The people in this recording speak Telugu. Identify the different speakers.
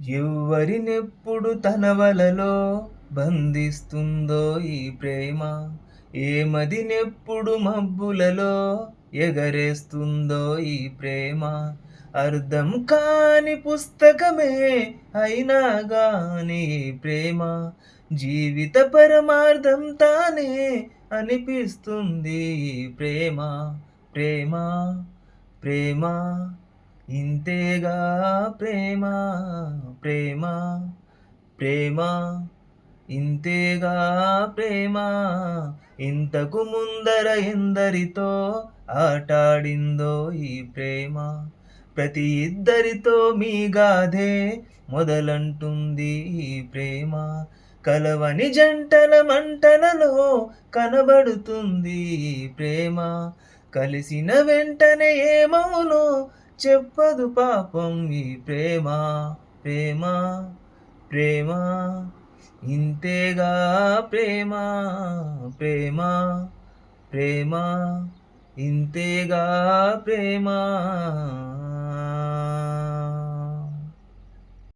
Speaker 1: ఎవ్వరినెప్పుడు తన వలలో బంధిస్తుందో ఈ ప్రేమ, ఏమదినెప్పుడు మబ్బులలో ఎగరేస్తుందో ఈ ప్రేమ. అర్థం కాని పుస్తకమే అయినా గాని ఈ ప్రేమ జీవిత పరమార్థం తానే అనిపిస్తుంది ఈ ప్రేమ. ప్రేమ ప్రేమ ఇంతేగా ప్రేమ. ప్రేమ ప్రేమ ఇంతేగా ప్రేమ. ఇంతకు ముందర ఎందరితో ఆటాడిందో ఈ ప్రేమ, ప్రతి ఇద్దరితో మీ గాథే మొదలంటుంది ఈ ప్రేమ. కలవని జంటల మంటలలో కనబడుతుంది ఈ ప్రేమ, కలిసిన వెంటనే ఏమవునో చెప్పదు పాపం ఈ ప్రేమ. ప్రేమ ప్రేమ ఇంతేగా ప్రేమ. ప్రేమ ప్రేమ ఇంతేగా ప్రేమ.